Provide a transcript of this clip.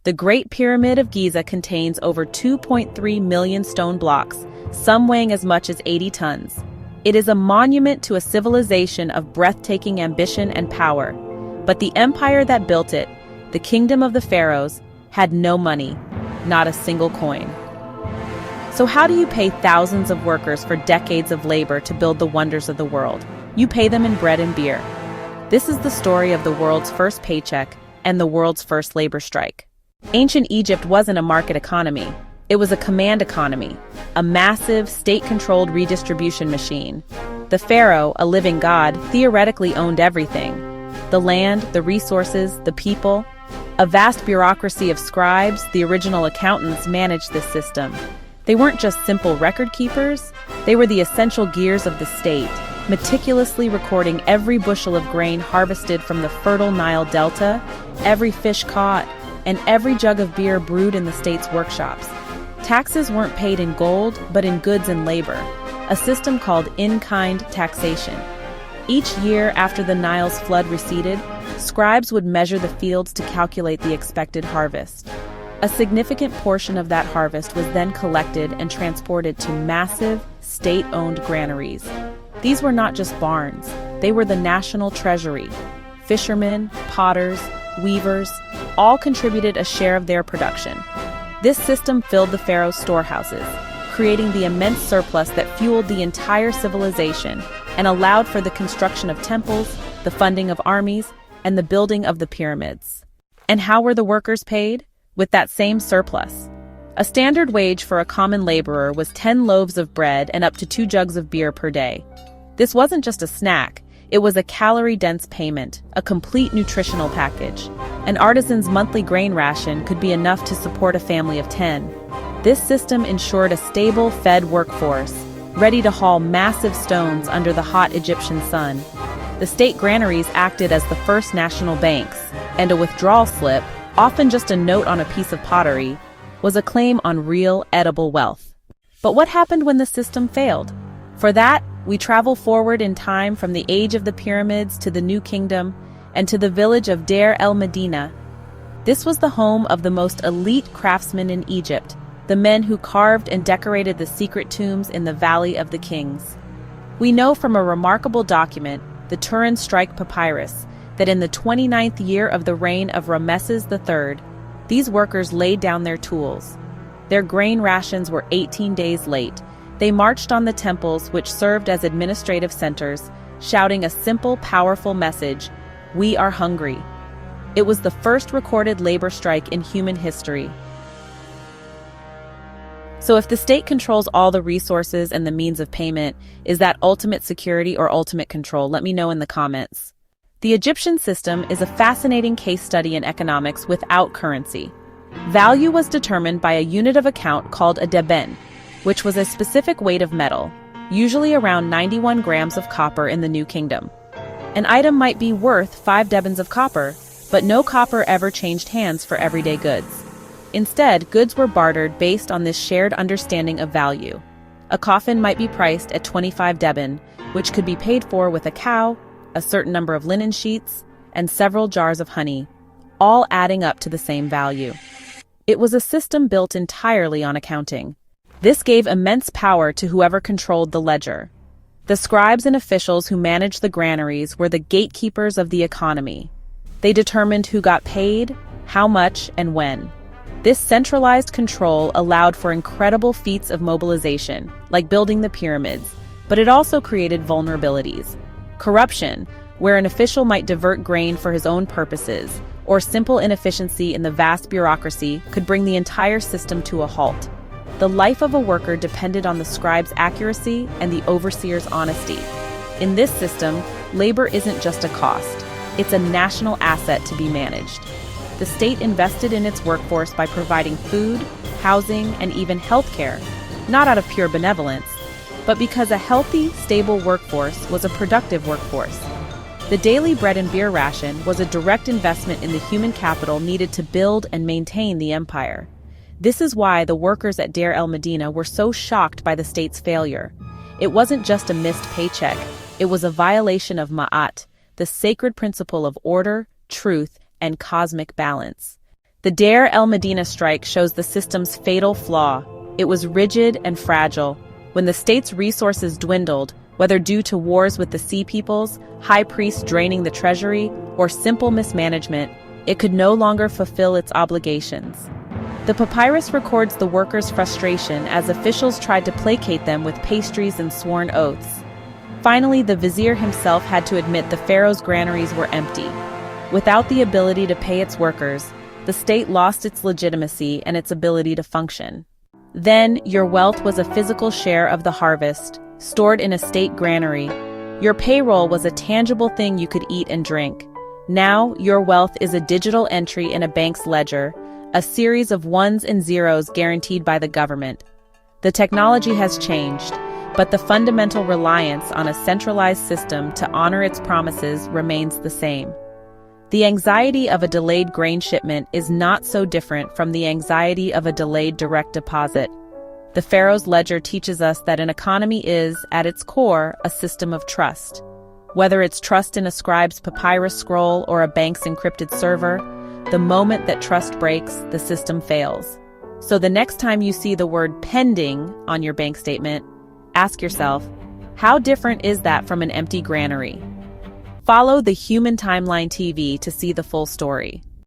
The Great Pyramid of Giza contains over 2.3 million stone blocks, some weighing as much as 80 tons. It is a monument to a civilization of breathtaking ambition and power. But the empire that built it, the kingdom of the pharaohs, had no money, not a single coin. So how do you pay thousands of workers for decades of labor to build the wonders of the world? You pay them in bread and beer. This is the story of the world's first paycheck and the world's first labor strike. Ancient Egypt wasn't a market economy. It was a command economy, a massive, state-controlled redistribution machine. The pharaoh, a living god, theoretically owned everything: the land, the resources, the people. A vast bureaucracy of scribes, the original accountants, managed this system. They weren't just simple record keepers, they were the essential gears of the state, meticulously recording every bushel of grain harvested from the fertile Nile Delta, every fish caught, and every jug of beer brewed in the state's workshops. Taxes weren't paid in gold, but in goods and labor, a system called in-kind taxation. Each year after the Nile's flood receded, scribes would measure the fields to calculate the expected harvest. A significant portion of that harvest was then collected and transported to massive, state-owned granaries. These were not just barns, they were the national treasury. Fishermen, potters, weavers, all contributed a share of their production. This system filled the pharaoh's storehouses, creating the immense surplus that fueled the entire civilization and allowed for the construction of temples, the funding of armies, and the building of the pyramids. And how were the workers paid? With that same surplus. A standard wage for a common laborer was 10 loaves of bread and up to 2 jugs of beer per day. This wasn't just a snack, it was a calorie-dense payment, a complete nutritional package. An artisan's monthly grain ration could be enough to support a family of 10. This system ensured a stable, fed workforce, ready to haul massive stones under the hot Egyptian sun. The state granaries acted as the first national banks, and a withdrawal slip, often just a note on a piece of pottery, was a claim on real, edible wealth. But what happened when the system failed? For that, we travel forward in time from the age of the pyramids to the New Kingdom and to the village of Deir el-Medina. This was the home of the most elite craftsmen in Egypt, the men who carved and decorated the secret tombs in the Valley of the Kings. We know from a remarkable document, the Turin Strike Papyrus, that in the 29th year of the reign of Ramesses III, these workers laid down their tools. Their grain rations were 18 days late. They marched on the temples, which served as administrative centers, shouting a simple, powerful message: "We are hungry." It was the first recorded labor strike in human history. So if the state controls all the resources and the means of payment, is that ultimate security or ultimate control? Let me know in the comments. The Egyptian system is a fascinating case study in economics without currency. Value was determined by a unit of account called a deben, which was a specific weight of metal, usually around 91 grams of copper in the New Kingdom. An item might be worth 5 debens of copper, but no copper ever changed hands for everyday goods. Instead, goods were bartered based on this shared understanding of value. A coffin might be priced at 25 deben, which could be paid for with a cow, a certain number of linen sheets, and several jars of honey, all adding up to the same value. It was a system built entirely on accounting. This gave immense power to whoever controlled the ledger. The scribes and officials who managed the granaries were the gatekeepers of the economy. They determined who got paid, how much, and when. This centralized control allowed for incredible feats of mobilization, like building the pyramids, but it also created vulnerabilities. Corruption, where an official might divert grain for his own purposes, or simple inefficiency in the vast bureaucracy could bring the entire system to a halt. The life of a worker depended on the scribe's accuracy and the overseer's honesty. In this system, labor isn't just a cost, it's a national asset to be managed. The state invested in its workforce by providing food, housing, and even healthcare, not out of pure benevolence, but because a healthy, stable workforce was a productive workforce. The daily bread and beer ration was a direct investment in the human capital needed to build and maintain the empire. This is why the workers at Deir el-Medina were so shocked by the state's failure. It wasn't just a missed paycheck, it was a violation of ma'at, the sacred principle of order, truth, and cosmic balance. The Deir el-Medina strike shows the system's fatal flaw. It was rigid and fragile. When the state's resources dwindled, whether due to wars with the Sea Peoples, high priests draining the treasury, or simple mismanagement, it could no longer fulfill its obligations. The papyrus records the workers' frustration as officials tried to placate them with pastries and sworn oaths. Finally, the vizier himself had to admit the pharaoh's granaries were empty. Without the ability to pay its workers, the state lost its legitimacy and its ability to function. Then, your wealth was a physical share of the harvest, stored in a state granary. Your payroll was a tangible thing you could eat and drink. Now, your wealth is a digital entry in a bank's ledger, a series of ones and zeros guaranteed by the government. The technology has changed, but the fundamental reliance on a centralized system to honor its promises remains the same. The anxiety of a delayed grain shipment is not so different from the anxiety of a delayed direct deposit. The Pharaoh's ledger teaches us that an economy is, at its core, a system of trust. Whether it's trust in a scribe's papyrus scroll or a bank's encrypted server, the moment that trust breaks, the system fails. So the next time you see the word pending on your bank statement, ask yourself, how different is that from an empty granary? Follow the Human Timeline TV to see the full story.